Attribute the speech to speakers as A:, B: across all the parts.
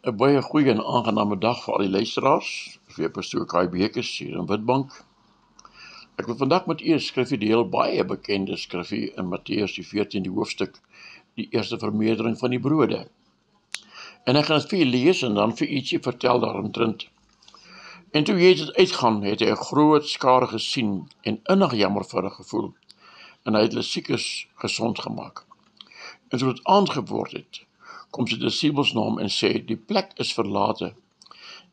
A: 'n baie goeie en aangename dag vir al die luisteraars. Weer pastoor Kai Bekes hier in Witbank. Ek wil vandag met u 'n skrifgie deel, baie bekende skrifgie in Matteus die 14de hoofstuk, die eerste vermeerdering van die brode. En ek gaan dit vir u lees en dan vir ietsie vertel daaromtrent. En toe Jezus uitgaan, het hy 'n groot skare gesien en innig jammer vir hulle gevoel. En hy het hulle siekes gesond gemaak. En so het aand geword het, kom sy disippels na hom en sê, die plek is verlate,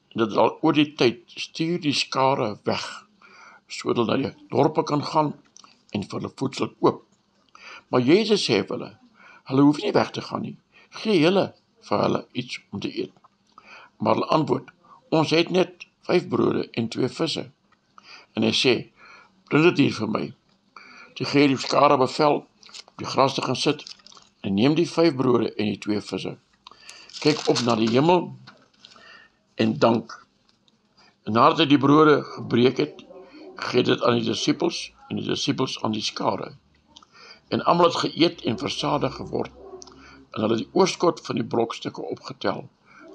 A: en dit al oor die tyd, stuur die skare weg, sodat hulle na die dorpe kan gaan, en vir hulle voedsel koop. Maar Jezus sê vir hulle hoef nie weg te gaan nie, gee julle vir hulle iets om te eet. Maar hulle antwoord, ons het net 5 brode en 2 visse. En hy sê, bring dit hier vir my. Toe gee die skare bevel, op die gras te gaan sit, en neem die 5 brode en die 2 visse. Kyk op na die hemel en dank. En nadat hy die brode gebreek het, gee dit aan die disippels en die disippels aan die skare. En almal het geëet en versadig geword. En hulle het die oorskot van die brokstukke opgetel,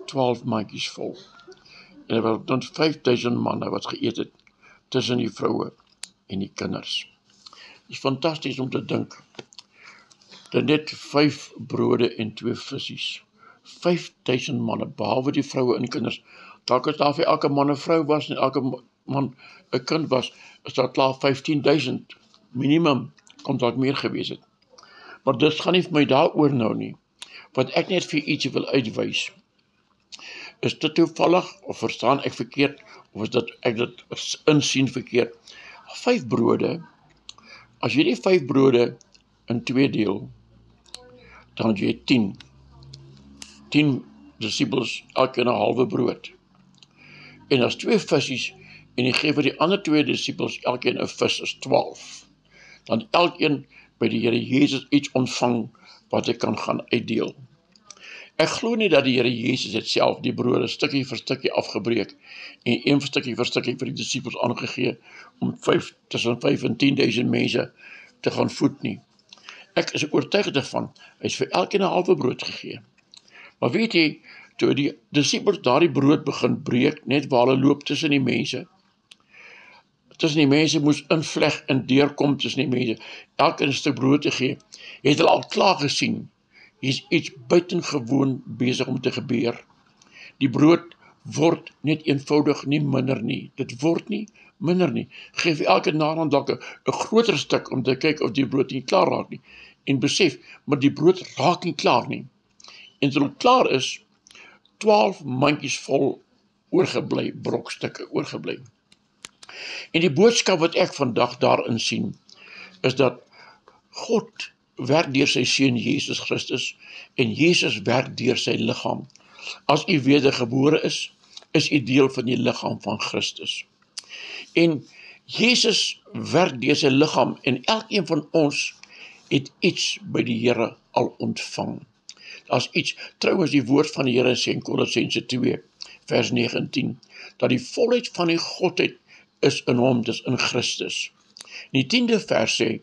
A: 12 mandjies vol. En daar was dan 5000 manne wat geëet het, tussen die vroue en die kinders. Het is fantasties om te dink, dat net 5 brode en 2 visies, 5000 manne, behalwe die vroue en die kinders. Dalk as daar vir elke man 'n vrou was en elke man 'n kind was, is daar klaar 15000 minimum, kon dalk meer gewees het. Maar dit gaan nie vir my daaroor nou nie. Wat ek net vir ietsie wil uitwys, is dit toevallig, of verstaan ek verkeerd, of is dit ek dit insien verkeerd. 5 brode, as jy die 5 brode in 2 deel, dan het jy 10 disippels, elkeen 'n halwe brood. En as 2 visies, en jy gee vir die ander 2 disippels, elkeen 'n vis, is 12. Dan elkeen by die Here Jezus iets ontvang, wat hy kan gaan uitdeel. Ek glo nie dat die Here Jezus het self die brode stukkie vir stukkie afgebreek, en een stukkie vir stukkie vir die disippels aangegee, om tussen 5 en 10.000 mense te gaan voed nie. Ek is oortuig daarvan, hy is vir elkeen 'n halwe brood gegee. Maar weet jy, toe die disippels daardie brood begin breek, net waar hulle loop tussen die mense moes invleg en deurkom tussen die mense, elkeen 'n stuk brood te gee, het hulle al klaar gesien, hier is iets buitengewoon besig om te gebeur. Die brood word net eenvoudig nie minder nie, dit word nie minder nie. Geef elke naderhand dalk 'n groter stuk, om te kyk of die brood nie klaar raak nie, en besef, maar die brood raak nie klaar nie. En terwyl het klaar is, 12 mandjies vol oorgebly, brokstukke oorgebly. En die boodskap wat ek vandag daarin sien, is dat God werk deur sy seun Jesus Christus, en Jesus werk deur sy liggaam. As u wedergebore is u deel van die liggaam van Christus. En Jesus werk deur sy liggaam, en elkeen van ons het iets by die Here al ontvang. As iets, trouwens die woord van die Here sê in Kolossense 2, vers 9 en 10, dat die volheid van die Godheid is in hom, dis in Christus. In die 10de vers sê,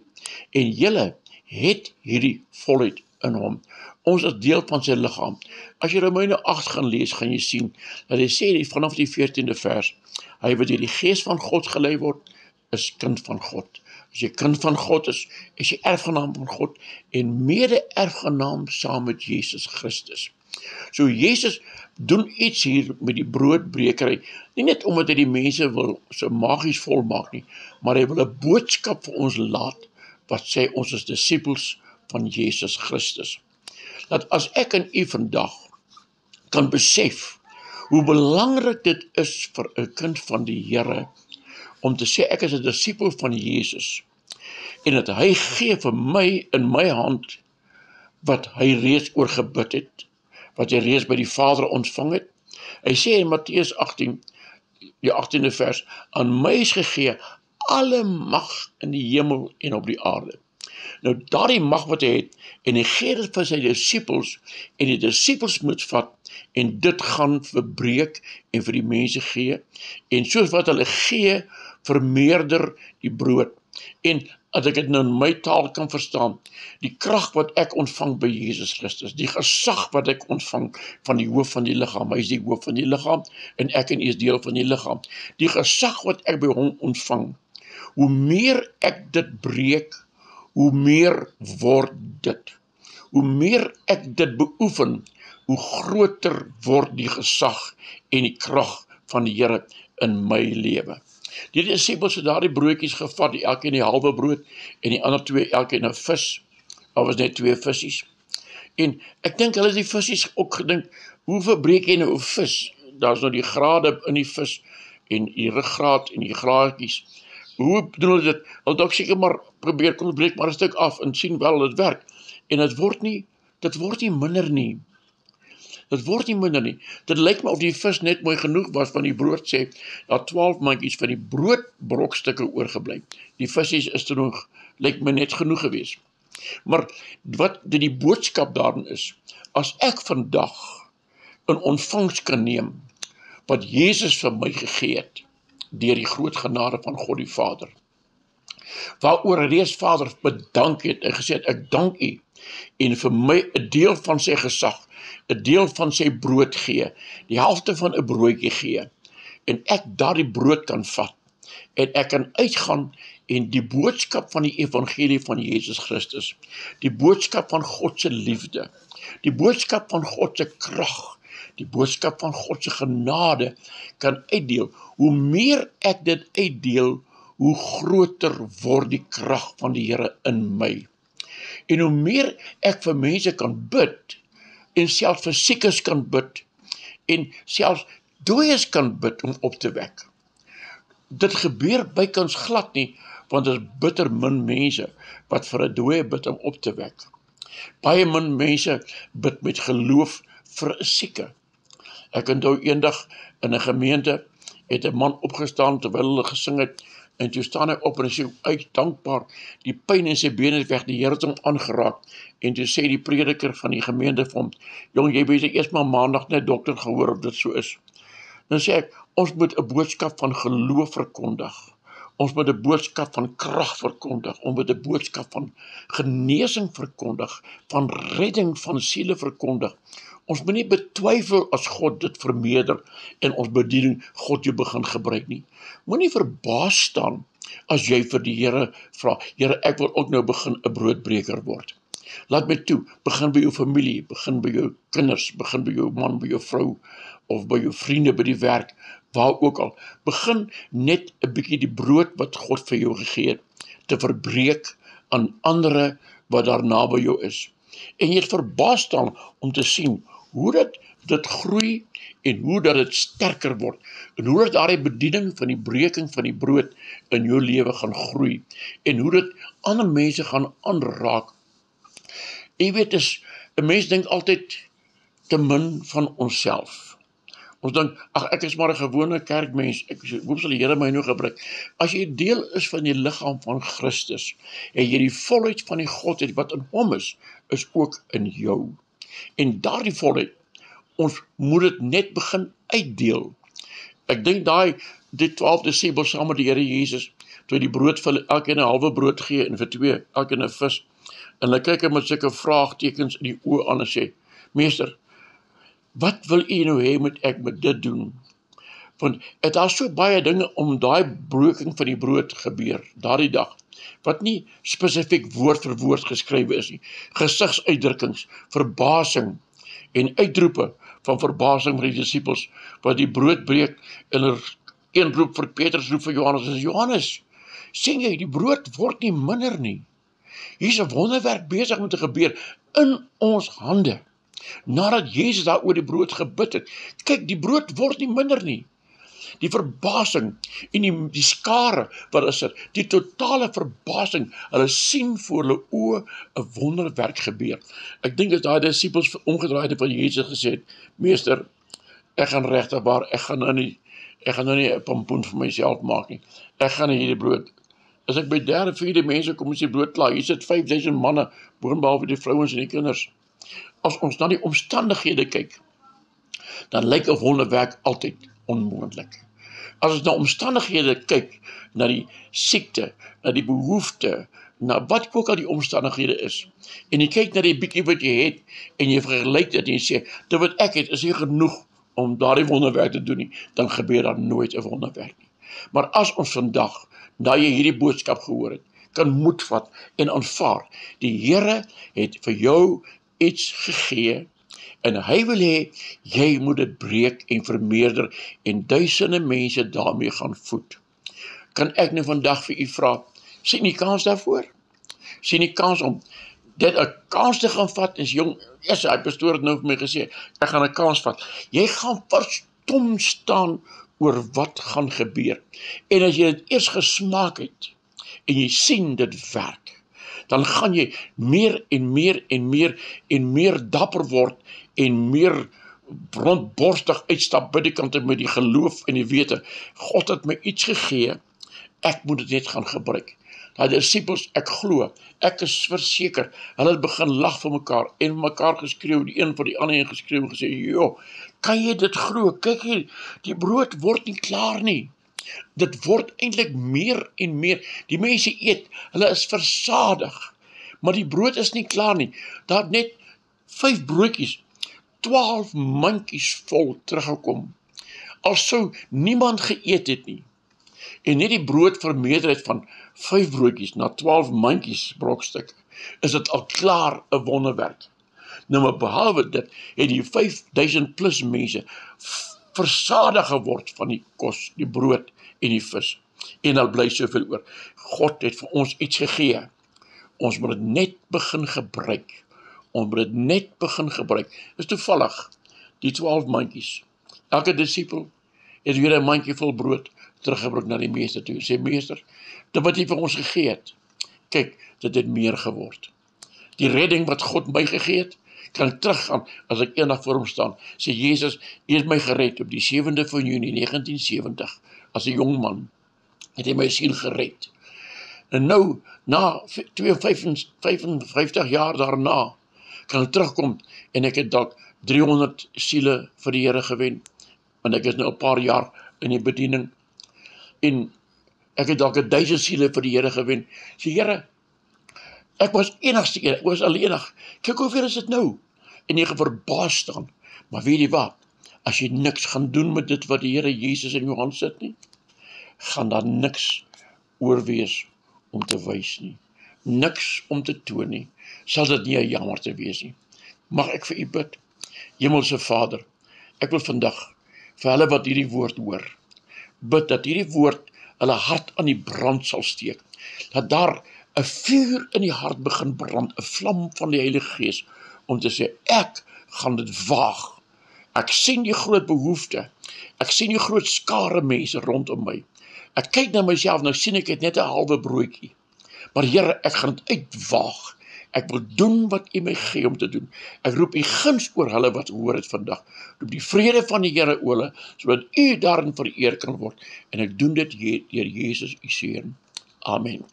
A: en julle het hierdie volheid in hom. Ons is deel van sy liggaam. As jy Romeine 8 gaan lees, gaan jy sien, dat hy sê vanaf die 14de vers, hy wat deur die Gees van God gelei word, is kind van God. As jy kind van God is jy erfgenaam van God, en mede-erfgenaam saam met Jesus Christus. So Jezus doen iets hier met die broodbrekery, nie net omdat hy die mense wil so magies volmaak nie, maar hy wil 'n boodskap vir ons laat, wat sê ons is disippels van Jesus Christus. Dat as ek en u vandag kan besef, hoe belangrik dit is vir 'n kind van die Here, om te sê ek is 'n disipel van Jesus, en dat hy gee vir my in my hand, wat hy reeds oorgebid het, wat hy reeds by die Vader ontvang het. Hy sê in Matteus 18, die 18de vers, aan my is gegee alle mag in die hemel en op die aarde. Nou daardie mag wat hy het, en hy gee dit vir sy disippels, en die disippels moet vat, en dit gaan verbreek, en vir die mense gee, en soos wat hulle gee, vermeerder die brood, En as ek dit nou in my taal kan verstaan, die krag wat ek ontvang by Jesus Christus, die gesag wat ek ontvang van die hoof van die liggaam, hy is die hoof van die liggaam, en ek en u is deel van die liggaam. Die gesag wat ek by hom ontvang, hoe meer ek dit breek, hoe meer word dit. Hoe meer ek dit beoefen, hoe groter word die gesag en die krag van die Here in my lewe. Die disippels het daardie broodjies gevat, elkeen die halwe brood, en die ander twee elkeen 'n vis. Daar was net 2 visies. En ek dink hulle het die visies ook gedink, hoe verbreek jy nou 'n vis? Daar's nou die grade in die vis, en die ruggraat en die graatjies. Hoe doen hulle dit? Hulle het ook seker maar probeer, kom ons breek maar 'n stuk af, en sien wel, dit werk. En dit word nie minder nie. Dit word nie minder nie. Dit lyk my of die vis net mooi genoeg was, van die brood sê, daar 12 mandjies van die broodbrokstukke oorgebly. Die visies is toe nog, lyk my net genoeg gewees. Maar wat die boodskap daarin is, as ek vandag in ontvangs kan neem, wat Jesus vir my gegee het, deur die groot genade van God die Vader, waaroor hy reeds Vader bedank het, en gesê het, ek dank u, en vir my 'n deel van sy gesag, 'n deel van sy brood gee, die helfte van 'n broodjie gee, en ek daardie brood kan vat, en ek kan uitgaan en die boodskap van die evangelie van Jesus Christus, die boodskap van God se liefde, die boodskap van God se krag, die boodskap van God se genade kan uitdeel. Hoe meer ek dit uitdeel, hoe groter word die krag van die Here in my. En hoe meer ek vir mense kan bid, en selfs vir siekes kan bid, en selfs dooies kan bid om op te wek. Dit gebeur bykans glad nie, want dit is bitter min mense wat vir 'n dooie bid om op te wek. Baie min mense bid met geloof vir 'n sieke. Ek onthou eendag in 'n gemeente het 'n man opgestaan terwyl hulle gesing het, en toe staan hy op en hy sê, uit dankbaar, die pyn in sy bene is weg, die Here het hom aangeraak, en toe sê die prediker van die gemeente vir hom, jong, jy weet eers maar maandag net dokter gehoor of dit so is. Dan sê ek, ons moet 'n boodskap van geloof verkondig, ons moet 'n boodskap van krag verkondig, ons moet 'n boodskap van genesing verkondig, van redding van siele verkondig. Ons moet nie betwyfel as God dit vermeerder en ons bediening God jou begin gebruik nie. Moenie verbaas staan as jy vir die Here vra, Here, ek wil ook nou begin 'n broodbreker word. Laat my toe, begin by jou familie, begin by jou kinders, begin by jou man, by jou vrou, of by jou vriende by die werk, waar ook al. Begin net 'n bietjie die brood wat God vir jou gegee het, te verbreek aan ander wat daar naby jou is. En jy het verbaas staan om te sien hoe dit groei, en hoe dat dit sterker word, en hoe dat daardie bediening van die breking van die brood in jou lewe gaan groei, en hoe dit ander mense gaan aanraak. Jy weet, 'n mens dink altyd te min van onsself. Ons dink, ag, ek is maar 'n gewone kerkmens, hoop sal die Here my nou gebruik. As jy deel is van die liggaam van Christus, en jy die volheid van die Godheid wat in hom is ook in jou. En daardie volheid, ons moet dit net begin uitdeel. Ek dink die 12 disippels saam met die Here Jesus, toe die brood vir hulle elkeen 'n halwe brood gee, en vir 2 elkeen 'n vis, en hulle kyk hom met sulke vraagtekens in die oë aan en sê, Meester, wat wil u nou hê moet ek met dit doen? Want het daar so baie dinge om daai breking van die brood gebeur, daardie dag, wat nie spesifiek woord vir woord geskrywe is nie, gesigsuitdrukkings, verbasing, en uitroepe van verbasing van die disippels, wat die brood breek, en een roep vir Petrus, roep vir Johannes, en sê, Johannes, sien jy, die brood word nie minder nie. Hier's 'n wonderwerk besig om te gebeur in ons hande. Nadat Jesus daar oor die brood gebid het, kyk, die brood word nie minder nie. Die verbasing en die skare wat is er, die totale verbasing, hulle sien voor hulle oë 'n wonderwerk gebeur. Ek dink as daai disippels omgedraai het van Jesus gesê het, Meester, ek gaan regtig waar, ek gaan nou nie 'n pompoen vir myself maak nie. Ek gaan nie hierdie brood. As ek by 3, 4 mense kom, is die brood klaar. Hier sit 5000 manne, boonbehalwe die vrouens en die kinders. As ons na die omstandighede kyk, dan lyk 'n wonderwerk altyd onmoontlik. As ons na omstandighede kyk, na die siekte, na die behoefte, na wat ook al die omstandighede is, en jy kyk na die bietjie wat jy het, en jy vergelyk dit en jy sê, dit wat ek het, is nie genoeg om daardie wonderwerk te doen nie, dan gebeur daar nooit 'n wonderwerk nie. Maar as ons vandag, na jy hierdie boodskap gehoor het, kan moed vat en aanvaar, die Here het vir jou iets gegee, en hy wil hê, jy moet dit breek en vermeerder, en duisende mense daarmee gaan voed. Kan ek nou vandag vir u vra, sien die kans daarvoor? Sien die kans om dit 'n kans te gaan vat, is jong, hy pastoor het nou vir my gesê, ek gaan 'n kans vat. Jy gaan verstom staan oor wat gaan gebeur. En as jy dit eers gesmaak het, en jy sien dit werk, dan gaan jy meer en meer en meer en meer dapper word, en meer rondborstig uitstap bidekante met die geloof en die wete, God het my iets gegee, ek moet dit net gaan gebruik. Die disciples, ek glo, ek is verseker, hulle het begin lag vir mekaar, en mekaar geskreeu, die een vir die ander en geskreeu, en gesê, joh, kan jy dit glo? Kyk hier, die brood word nie klaar nie. Dit word eintlik meer en meer. Die mense eet, hulle is versadig, maar die brood is nie klaar nie. Daar het net 5 broodjies, 12 mandjies vol teruggekom. Al sou niemand geëet het nie. En net die brood vermeerder het van 5 broodjies na 12 mandjies brokstuk, is dit al klaar 'n wonderwerk. Nou maar behalwe dit, het die 5000 plus mense versadig geword van die kos, die brood en die vis. En al bly soveel oor. God het vir ons iets gegee. Ons moet dit net begin gebruik. Ons moet dit net begin gebruik. Dis toevallig, die 12 mandjies. Elke disipel het weer 'n mandjie vol brood teruggebring na die meester toe. Sê, meester, dit wat hy vir ons gegee het, kyk, dit het meer geword. Die redding wat God my gegee het, kan ek teruggaan as ek eendag voor hom staan. Sê, Jesus, hy het my gered op die 7de van Junie 1970, as 'n jong man, het hy my siel gered. En nou, na 55 jaar daarna, kan ek terugkom, en ek het dalk 300 siele vir die Here gewen, want ek is nou 'n paar jaar in die bediening, en ek het dalk 1000 siele vir die Here gewen. Sê, Here, ek was enigste een, ek was alleenig. Kyk hoeveel is dit nou? En jy gaan verbaas staan. Maar weet jy wat? As jy niks gaan doen met dit wat die Here Jesus in jou hand sit nie, gaan daar niks oorwees om te wys nie. Niks om te toon nie. Sal dit nie 'n jammer te wees nie. Mag ek vir u bid? Hemelse Vader, ek wil vandag vir hulle wat hierdie woord hoor, bid dat hierdie woord hulle hart aan die brand sal steek. Dat daar 'n vuur in die hart begin brand, 'n vlam van die Heilige Gees, om te sê, ek gaan dit waag. Ek sien die groot behoefte. Ek sien die groot skare mense rondom my. Ek kyk na myself, nou sien ek het net 'n halwe broodjie. Maar Here, ek gaan dit uitwaag. Ek wil doen wat u my gee om te doen. Ek roep u guns oor hulle wat hoor het vandag. Roep die vrede van die Here oor hulle, sodat u daarin vereer kan word. En ek doen dit deur Jesus u seun. Amen.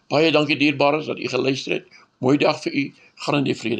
A: Baie dankie dierbares dat u geluister het. Mooi dag vir u. Gaan in die vrede